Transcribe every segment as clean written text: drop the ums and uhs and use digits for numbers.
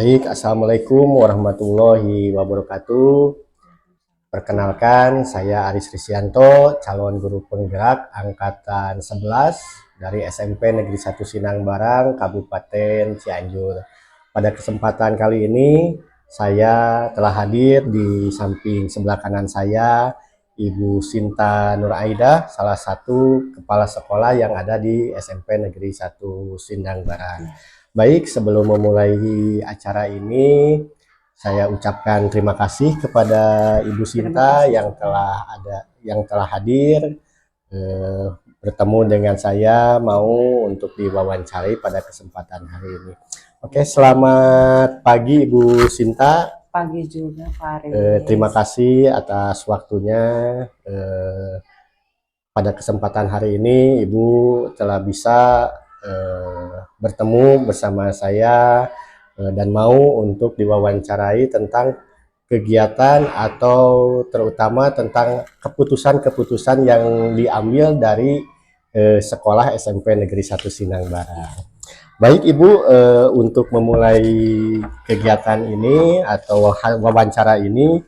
Baik, Assalamualaikum warahmatullahi wabarakatuh. Perkenalkan, saya Aris Risyanto, calon guru penggerak angkatan 11 dari SMP Negeri 1 Sinang Barang, Kabupaten Cianjur. Pada kesempatan kali ini, saya telah hadir di samping sebelah kanan saya, Ibu Sinta Nur Aida, salah satu kepala sekolah yang ada di SMP Negeri 1 Sindang Barang. Baik, sebelum memulai acara ini, saya ucapkan terima kasih kepada Ibu Sinta yang telah hadir, bertemu dengan saya, mau untuk diwawancarai pada kesempatan hari ini. Oke, selamat pagi Ibu Sinta. Pagi juga, Pak Aris. Terima kasih atas waktunya. Pada kesempatan hari ini Ibu telah bisa bertemu bersama saya dan mau untuk diwawancarai tentang kegiatan atau terutama tentang keputusan-keputusan yang diambil dari sekolah SMP Negeri 1 Sinang Barang. Baik Ibu, untuk memulai kegiatan ini atau wawancara ini,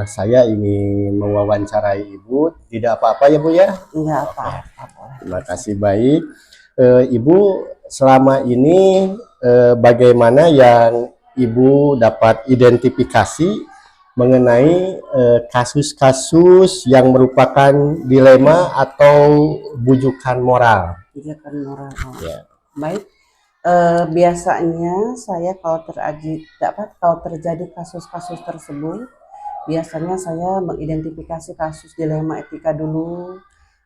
saya ingin mewawancarai Ibu. Tidak apa-apa ya Bu ya? Enggak apa-apa. Terima kasih. Baik, Ibu selama ini bagaimana yang Ibu dapat identifikasi mengenai kasus-kasus yang merupakan dilema atau bujukan moral? Bujukan moral. Ya. Baik. Biasanya saya kalau terjadi kasus-kasus tersebut, biasanya saya mengidentifikasi kasus dilema etika dulu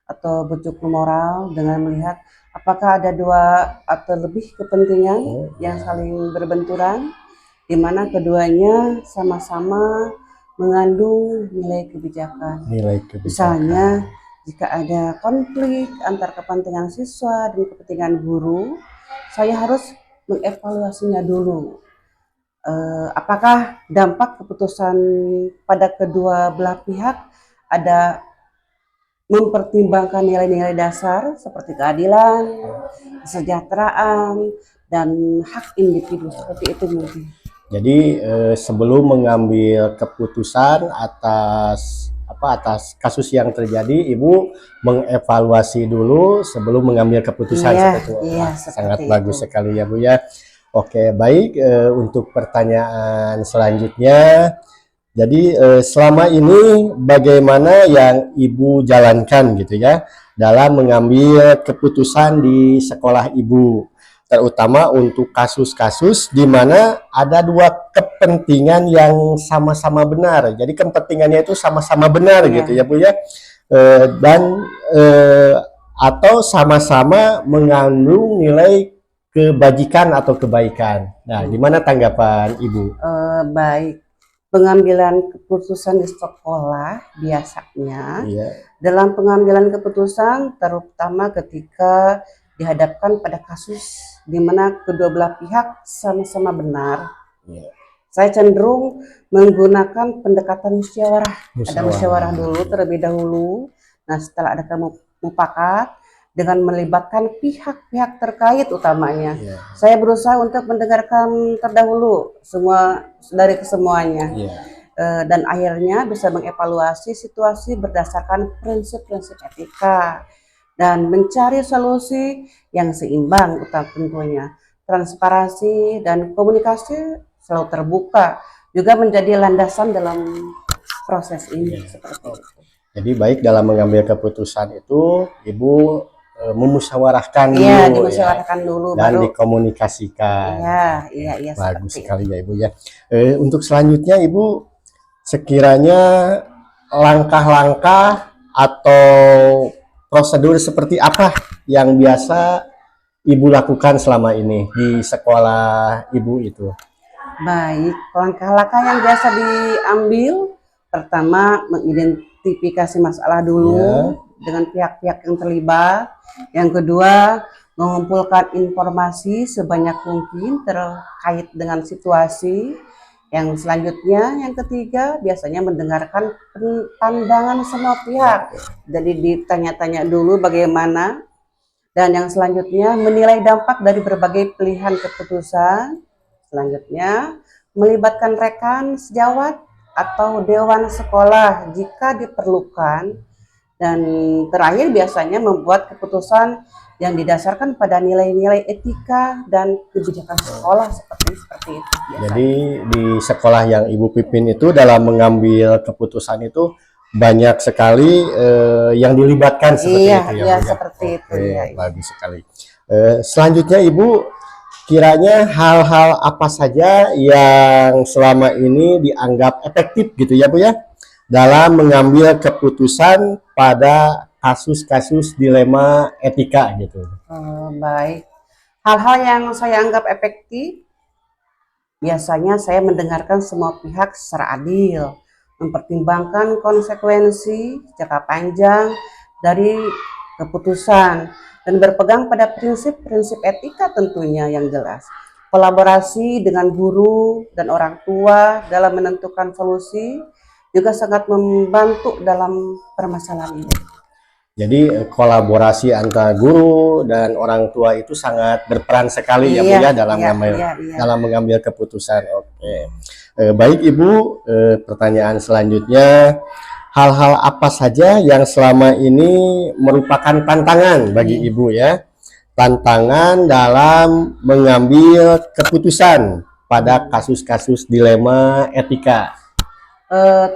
atau bujuk moral dengan melihat apakah ada dua atau lebih kepentingan yang saling berbenturan, di mana keduanya sama-sama mengandung nilai kebijakan. Misalnya, jika ada konflik antar kepentingan siswa dan kepentingan guru, saya harus mengevaluasinya dulu. Apakah dampak keputusan pada kedua belah pihak ada mempertimbangkan nilai-nilai dasar seperti keadilan, kesejahteraan, dan hak individu, seperti itu mungkin. Jadi sebelum mengambil keputusan atas kasus yang terjadi, Ibu mengevaluasi dulu sebelum mengambil keputusan. Sangat bagus sekali ya Bu ya. Oke, baik, untuk pertanyaan selanjutnya, jadi selama ini bagaimana yang Ibu jalankan gitu ya dalam mengambil keputusan di sekolah Ibu, terutama untuk kasus-kasus di mana ada dua kepentingan yang sama-sama benar. Jadi kepentingannya itu sama-sama benar gitu ya Bu ya, dan atau sama-sama mengandung nilai kebajikan atau kebaikan. Nah, gimana tanggapan Ibu? Baik, pengambilan keputusan di sekolah biasanya dalam pengambilan keputusan terutama ketika dihadapkan pada kasus di mana kedua belah pihak sama-sama benar. Saya cenderung menggunakan pendekatan musyawarah. Ada musyawarah dulu terlebih dahulu. Nah, setelah ada mufakat dengan melibatkan pihak-pihak terkait utamanya. Saya berusaha untuk mendengarkan terdahulu semua dari kesemuanya. Dan akhirnya bisa mengevaluasi situasi berdasarkan prinsip-prinsip etika dan mencari solusi yang seimbang tentunya. Transparansi dan komunikasi selalu terbuka juga menjadi landasan dalam proses ini. Seperti itu. Jadi baik dalam mengambil keputusan itu Ibu memusyawarahkan dulu dan baru dikomunikasikan. Iya, bagus sekali ya Ibu ya. Untuk selanjutnya Ibu sekiranya langkah-langkah atau prosedur seperti apa yang biasa Ibu lakukan selama ini di sekolah Ibu itu? Baik, langkah-langkah yang biasa diambil, pertama mengidentifikasi masalah dulu dengan pihak-pihak yang terlibat. Yang kedua, mengumpulkan informasi sebanyak mungkin terkait dengan situasi. Yang selanjutnya, yang ketiga, biasanya mendengarkan pandangan semua pihak. Jadi ditanya-tanya dulu bagaimana. Dan yang selanjutnya, menilai dampak dari berbagai pilihan keputusan. Selanjutnya, melibatkan rekan sejawat atau dewan sekolah jika diperlukan. Dan terakhir biasanya membuat keputusan yang didasarkan pada nilai-nilai etika dan kebijakan sekolah seperti itu biasanya. Jadi di sekolah yang Ibu pimpin itu dalam mengambil keputusan itu banyak sekali yang dilibatkan seperti itu ya, iya, Bu, seperti itu ya. Bagus sekali. Selanjutnya Ibu, kiranya hal-hal apa saja yang selama ini dianggap efektif gitu ya Bu ya, dalam mengambil keputusan pada kasus-kasus dilema etika gitu. Baik, hal-hal yang saya anggap efektif, biasanya saya mendengarkan semua pihak secara adil, mempertimbangkan konsekuensi jangka panjang dari keputusan, dan berpegang pada prinsip-prinsip etika tentunya yang jelas. Kolaborasi dengan guru dan orang tua dalam menentukan solusi juga sangat membantu dalam permasalahan ini. Jadi kolaborasi antara guru dan orang tua itu sangat berperan sekali ya Bu ya dalam mengambil keputusan. Oke. Baik Ibu, pertanyaan selanjutnya, hal-hal apa saja yang selama ini merupakan tantangan bagi Ibu ya? Tantangan dalam mengambil keputusan pada kasus-kasus dilema etika.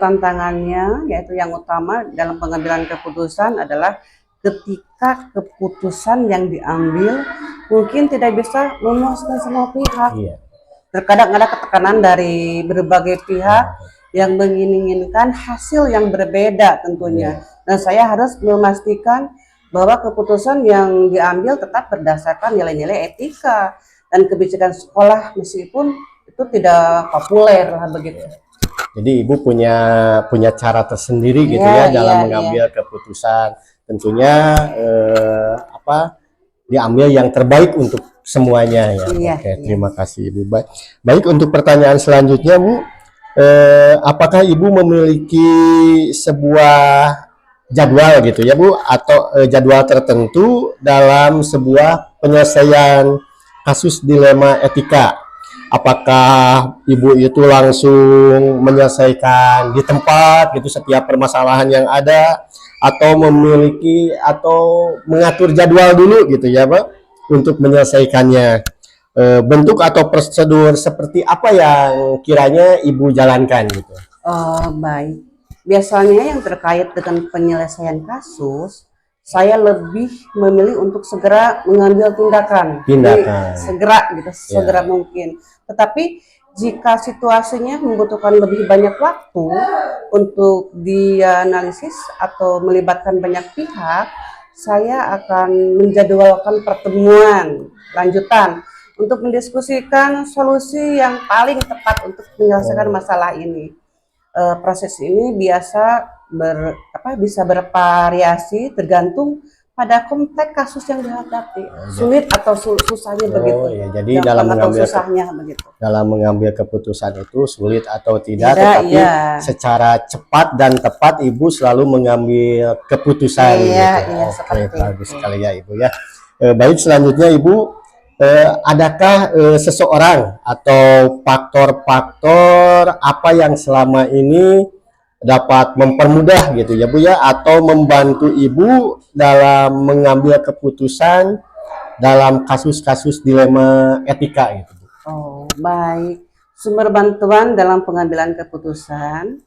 Tantangannya yaitu yang utama dalam pengambilan keputusan adalah ketika keputusan yang diambil mungkin tidak bisa memuaskan semua pihak. Terkadang ada ketekanan dari berbagai pihak yang menginginkan hasil yang berbeda tentunya. Dan saya harus memastikan bahwa keputusan yang diambil tetap berdasarkan nilai-nilai etika dan kebijakan sekolah meskipun itu tidak populer lah begitu. Jadi Ibu punya cara tersendiri gitu dalam mengambil keputusan. Tentunya diambil yang terbaik untuk semuanya ya. Oke, terima kasih Ibu. Baik untuk pertanyaan selanjutnya Bu, apakah Ibu memiliki sebuah jadwal gitu ya Bu, atau jadwal tertentu dalam sebuah penyelesaian kasus dilema etika? Apakah Ibu itu langsung menyelesaikan di tempat gitu setiap permasalahan yang ada, atau memiliki atau mengatur jadwal dulu gitu ya Pak untuk menyelesaikannya? Bentuk atau prosedur seperti apa yang kiranya Ibu jalankan gitu? Baik, biasanya yang terkait dengan penyelesaian kasus, saya lebih memilih untuk segera mengambil tindakan. Segera gitu, segera mungkin. Tetapi jika situasinya membutuhkan lebih banyak waktu untuk dianalisis atau melibatkan banyak pihak, saya akan menjadwalkan pertemuan lanjutan untuk mendiskusikan solusi yang paling tepat untuk menyelesaikan masalah ini. Proses ini bisa bervariasi tergantung pada kompleks kasus yang dihadapi, sulit atau susahnya begitu. Jadi dalam mengambil keputusan itu sulit atau tidak, tetapi secara cepat dan tepat Ibu selalu mengambil keputusan. Bagus sekali ya Ibu ya. Baik, selanjutnya Ibu, adakah seseorang atau faktor-faktor apa yang selama ini dapat mempermudah gitu ya Bu ya, atau membantu Ibu dalam mengambil keputusan dalam kasus-kasus dilema etika gitu Bu? Baik, sumber bantuan dalam pengambilan keputusan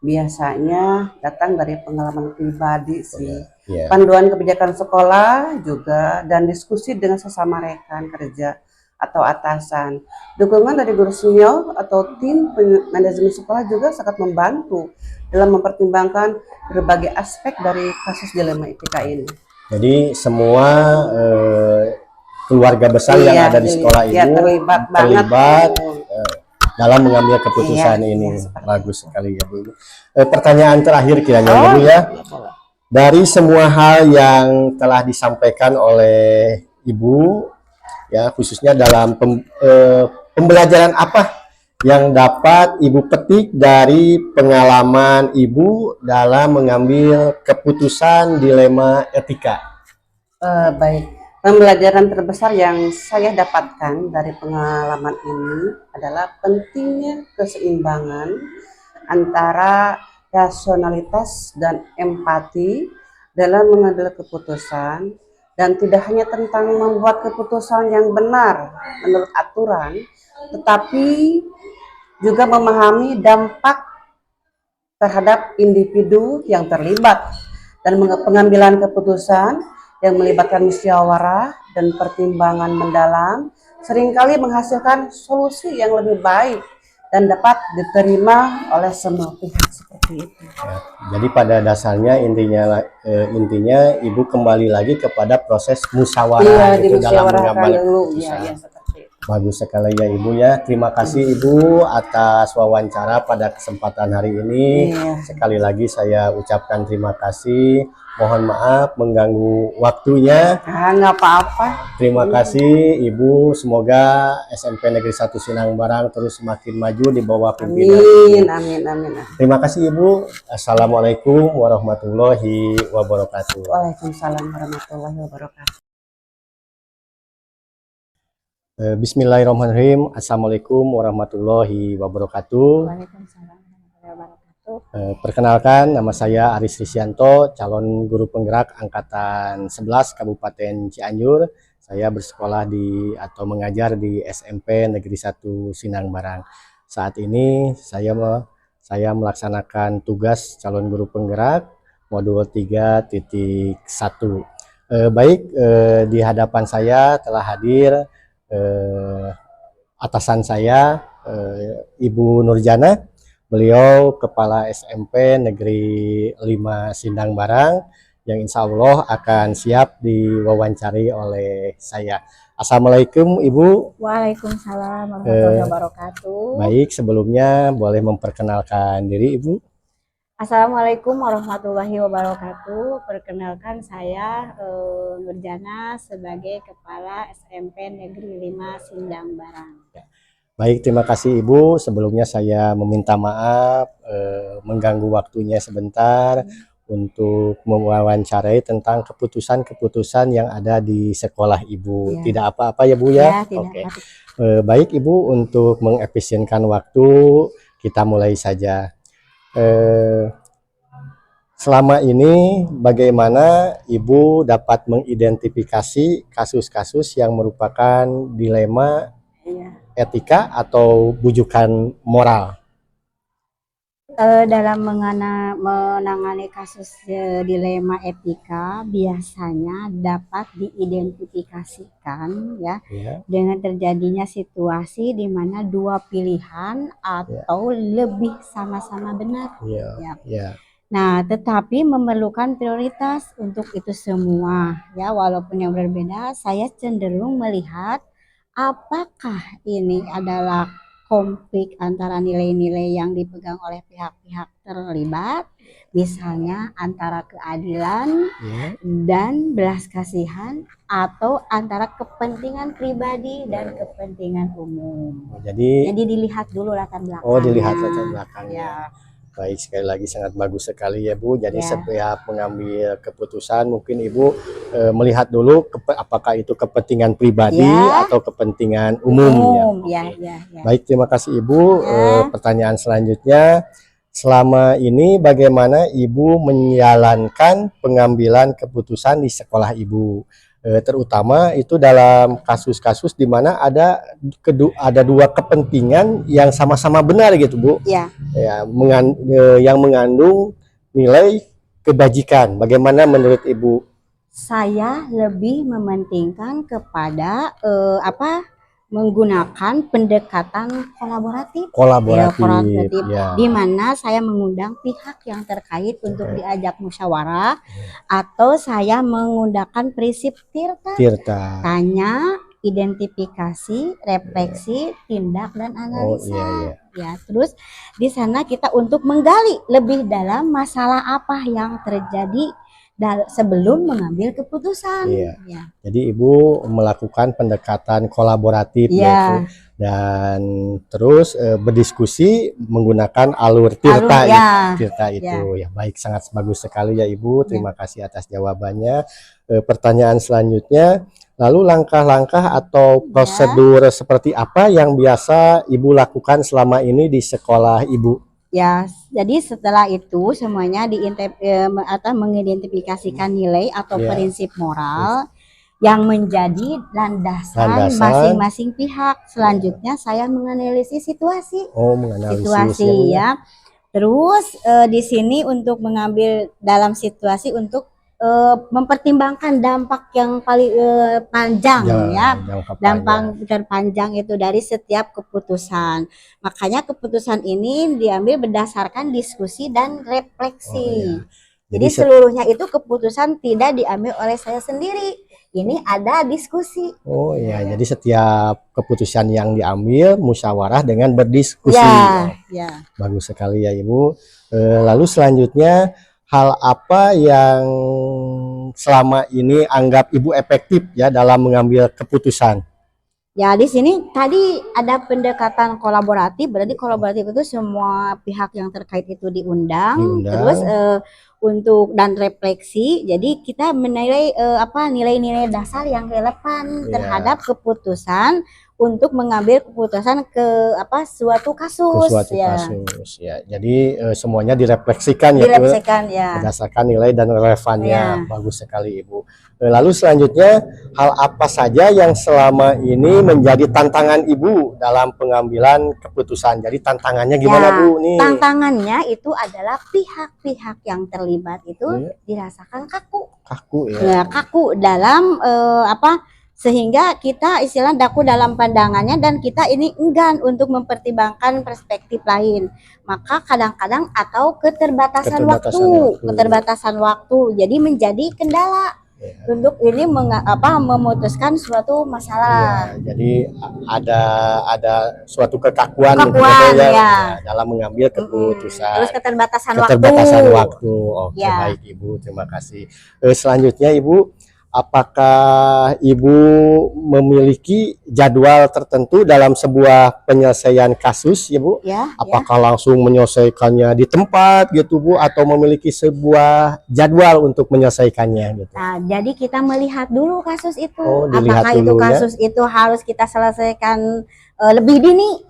biasanya datang dari pengalaman pribadi sih. Panduan kebijakan sekolah juga, dan diskusi dengan sesama rekan kerja atau atasan. Dukungan dari guru senior atau tim manajemen sekolah juga sangat membantu dalam mempertimbangkan berbagai aspek dari kasus dilema etika ini. Jadi semua keluarga besar yang ada di sekolah Ibu terlibat dalam mengambil keputusan ini. Bagus sekali ya Bu. Pertanyaan terakhir kiranya ya Bu ya. Dari semua hal yang telah disampaikan oleh Ibu ya, khususnya dalam pembelajaran apa yang dapat Ibu petik dari pengalaman Ibu dalam mengambil keputusan dilema etika? Baik, Pembelajaran terbesar yang saya dapatkan dari pengalaman ini adalah pentingnya keseimbangan antara rasionalitas dan empati dalam mengambil keputusan, dan tidak hanya tentang membuat keputusan yang benar menurut aturan, tetapi juga memahami dampak terhadap individu yang terlibat, dan pengambilan keputusan yang melibatkan musyawarah dan pertimbangan mendalam seringkali menghasilkan solusi yang lebih baik dan dapat diterima oleh semua pihak, seperti itu. Ya, jadi pada dasarnya intinya Ibu kembali lagi kepada proses musyawarah gitu dalam mengambil keputusan. Ya, seperti itu. Bagus sekali ya Ibu ya. Terima kasih Ibu atas wawancara pada kesempatan hari ini. Sekali lagi saya ucapkan terima kasih. Mohon maaf mengganggu waktunya. Nggak apa-apa. Terima kasih Ibu. Semoga SMP Negeri 1 Sinangbarang terus semakin maju di bawah pimpinan. Amin. Terima kasih Ibu. Assalamualaikum warahmatullahi wabarakatuh. Waalaikumsalam warahmatullahi wabarakatuh. Bismillahirrahmanirrahim. Assalamualaikum warahmatullahi wabarakatuh. Waalaikumsalam warahmatullahi wabarakatuh. Perkenalkan, nama saya Aris Risyanto, calon guru penggerak angkatan 11 Kabupaten Cianjur. Saya bersekolah atau mengajar di SMP Negeri 1 Sinangbarang. Saat ini saya melaksanakan tugas calon guru penggerak modul 3.1. Di hadapan saya telah hadir atasan saya, Ibu Nurjana. Beliau Kepala SMP Negeri 5 Sinangbarang yang insya Allah akan siap diwawancari oleh saya. Assalamualaikum Ibu. Waalaikumsalam warahmatullahi wabarakatuh. Baik, sebelumnya boleh memperkenalkan diri Ibu. Assalamualaikum warahmatullahi wabarakatuh. Perkenalkan saya Nurjana sebagai Kepala SMP Negeri 5 Sinangbarang. Baik, terima kasih Ibu. Sebelumnya saya meminta maaf mengganggu waktunya sebentar untuk mewawancarai tentang keputusan-keputusan yang ada di sekolah Ibu. Tidak apa-apa ya Bu ya? Oke. Baik Ibu, untuk mengefisienkan waktu kita mulai saja. Selama ini bagaimana Ibu dapat mengidentifikasi kasus-kasus yang merupakan dilema etika atau bujukan moral? Dalam menangani kasus dilema etika biasanya dapat diidentifikasikan dengan terjadinya situasi di mana dua pilihan atau lebih sama-sama benar. Nah, tetapi memerlukan prioritas untuk itu semua ya, walaupun yang berbeda. Saya cenderung melihat apakah ini adalah konflik antara nilai-nilai yang dipegang oleh pihak-pihak terlibat, misalnya antara keadilan dan belas kasihan, atau antara kepentingan pribadi dan kepentingan umum. Jadi dilihat dulu latar belakangnya. Oh, dilihat latar belakangnya. Baik, sekali lagi sangat bagus sekali ya Bu. Jadi setiap mengambil keputusan mungkin Ibu melihat dulu apakah itu kepentingan pribadi atau kepentingan umum. Baik, terima kasih Ibu. Pertanyaan selanjutnya, selama ini bagaimana Ibu menjalankan pengambilan keputusan di sekolah Ibu? Terutama itu dalam kasus-kasus di mana ada dua kepentingan yang sama-sama benar gitu Bu. Yang mengandung nilai kebajikan. Bagaimana menurut Ibu? Saya lebih mementingkan kepada menggunakan pendekatan kolaboratif, di mana saya mengundang pihak yang terkait untuk diajak musyawarah, atau saya menggunakan prinsip tirta. Tanya, identifikasi, refleksi, tindak dan analisa. Terus di sana kita untuk menggali lebih dalam masalah apa yang terjadi sebelum mengambil keputusan. Jadi Ibu melakukan pendekatan kolaboratif, yaitu dan terus berdiskusi menggunakan alur tirta itu ya. Baik, sangat bagus sekali ya Ibu, terima kasih atas jawabannya. Pertanyaan selanjutnya, lalu langkah-langkah atau prosedur seperti apa yang biasa Ibu lakukan selama ini di sekolah Ibu? Ya, jadi setelah itu semuanya mengidentifikasikan nilai atau prinsip moral yang menjadi landasan masing-masing pihak. Selanjutnya saya menganalisis situasi. Situasi ya. Terus di sini untuk mengambil dalam situasi untuk mempertimbangkan dampak yang paling panjang dampak terpanjang itu dari setiap keputusan. Makanya keputusan ini diambil berdasarkan diskusi dan refleksi. Jadi seluruhnya itu keputusan tidak diambil oleh saya sendiri. Ini ada diskusi. Oh ya, jadi setiap keputusan yang diambil musyawarah dengan berdiskusi. Ya. Bagus sekali ya Ibu. Lalu selanjutnya, hal apa yang selama ini anggap Ibu efektif ya dalam mengambil keputusan? Ya, di sini tadi ada pendekatan kolaboratif, berarti kolaboratif itu semua pihak yang terkait itu diundang. Terus untuk dan refleksi, jadi kita menilai nilai-nilai dasar yang relevan terhadap keputusan untuk mengambil keputusan ke suatu kasus. Ya. Jadi semuanya direfleksikan ya, berdasarkan nilai dan relevannya. Bagus sekali Ibu. Lalu selanjutnya, hal apa saja yang selama ini menjadi tantangan Ibu dalam pengambilan keputusan? Jadi tantangannya gimana Bu nih? Tantangannya itu adalah pihak-pihak yang terlibat itu dirasakan kaku. Kaku ya. Kaku dalam sehingga kita istilah daku dalam pandangannya dan kita ini enggan untuk mempertimbangkan perspektif lain. Maka kadang-kadang atau keterbatasan waktu. Jadi menjadi kendala untuk ini memutuskan suatu masalah. Jadi ada suatu kekakuan dalam mengambil keputusan. Terus keterbatasan waktu. Oke, baik Ibu, terima kasih. Selanjutnya Ibu, apakah Ibu memiliki jadwal tertentu dalam sebuah penyelesaian kasus ya Bu? Apakah langsung menyelesaikannya di tempat gitu Bu, atau memiliki sebuah jadwal untuk menyelesaikannya gitu? Nah, jadi kita melihat dulu kasus itu. Apakah itu kasus itu harus kita selesaikan lebih dini?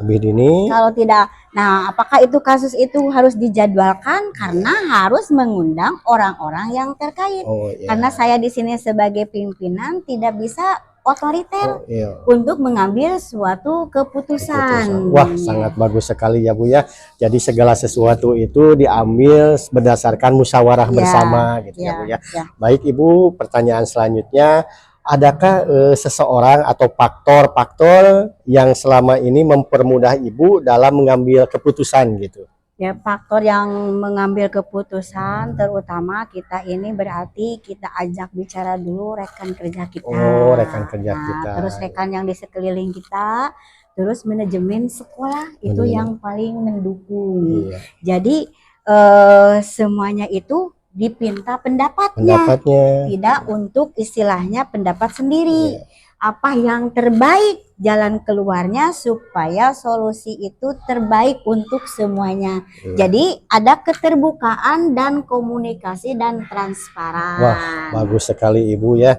Kalau tidak, nah apakah itu kasus itu harus dijadwalkan karena harus mengundang orang-orang yang terkait. Karena saya di sini sebagai pimpinan tidak bisa otoriter untuk mengambil suatu keputusan. Wah, sangat bagus sekali ya Bu ya. Jadi segala sesuatu itu diambil berdasarkan musyawarah bersama gitu ya Bu ya. Baik Ibu, pertanyaan selanjutnya, adakah seseorang atau faktor-faktor yang selama ini mempermudah Ibu dalam mengambil keputusan gitu? Ya, faktor yang mengambil keputusan terutama kita ini berarti kita ajak bicara dulu rekan kerja kita. Rekan kerja kita. Terus rekan yang di sekeliling kita, terus manajemen sekolah itu yang paling mendukung. Jadi semuanya itu dipinta pendapatnya, tidak untuk istilahnya pendapat sendiri. Apa yang terbaik jalan keluarnya supaya solusi itu terbaik untuk semuanya. Jadi ada keterbukaan dan komunikasi dan transparan. Wah, bagus sekali Ibu ya.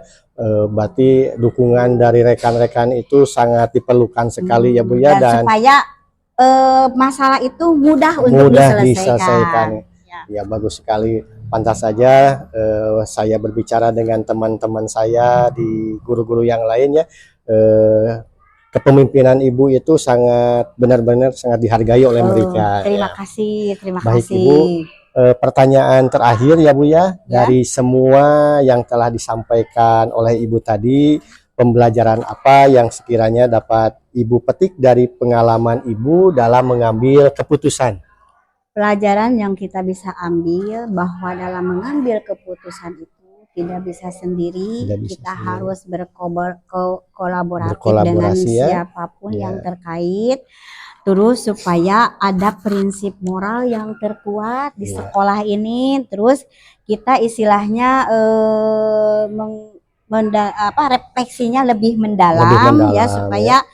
Berarti dukungan dari rekan-rekan itu sangat diperlukan sekali ya Bu ya, dan supaya masalah itu mudah untuk diselesaikan. Ya, bagus sekali. Pantas saja saya berbicara dengan teman-teman saya di guru-guru yang lainnya. Kepemimpinan Ibu itu sangat benar-benar sangat dihargai oleh mereka. Terima kasih. Baik Ibu, pertanyaan terakhir ya Bu ya, dari semua yang telah disampaikan oleh Ibu tadi, pembelajaran apa yang sekiranya dapat Ibu petik dari pengalaman Ibu dalam mengambil keputusan? Pelajaran yang kita bisa ambil bahwa dalam mengambil keputusan itu tidak bisa sendiri, kita harus berkolaboratif dengan siapapun yang terkait. Terus supaya ada prinsip moral yang terkuat di sekolah ini. Terus kita istilahnya refleksinya lebih mendalam ya, supaya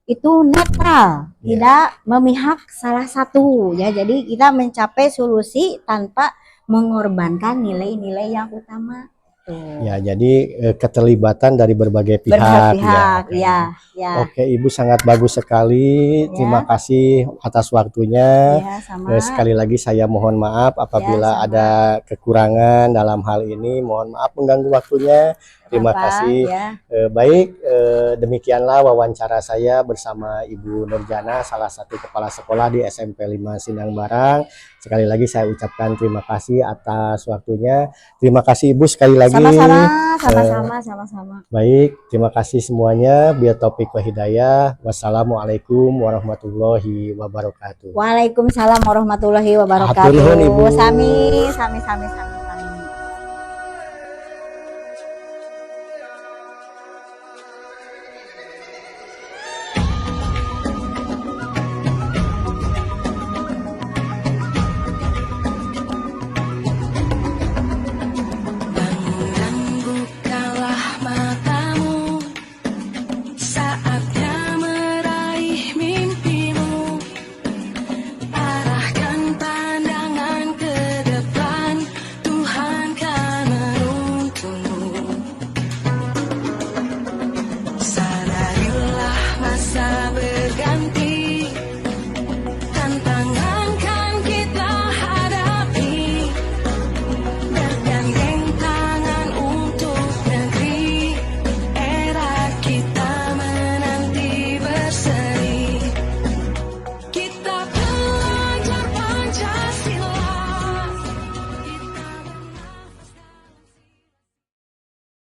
itu netral, tidak memihak salah satu ya. Jadi kita mencapai solusi tanpa mengorbankan nilai-nilai yang utama. Ya, jadi keterlibatan dari berbagai pihak. Ya. Oke, Ibu sangat bagus sekali. Terima kasih atas waktunya. Sekali lagi saya mohon maaf apabila ada kekurangan dalam hal ini. Mohon maaf mengganggu waktunya. Terima kasih. Baik, demikianlah wawancara saya bersama Ibu Nurjana, salah satu kepala sekolah di SMP 5 Sindang Barang. Sekali lagi saya ucapkan terima kasih atas waktunya. Terima kasih Ibu sekali lagi. Sama-sama. Baik, terima kasih semuanya. Biar taufik wa hidayah. Wassalamualaikum warahmatullahi wabarakatuh. Waalaikumsalam warahmatullahi wabarakatuh. Sami.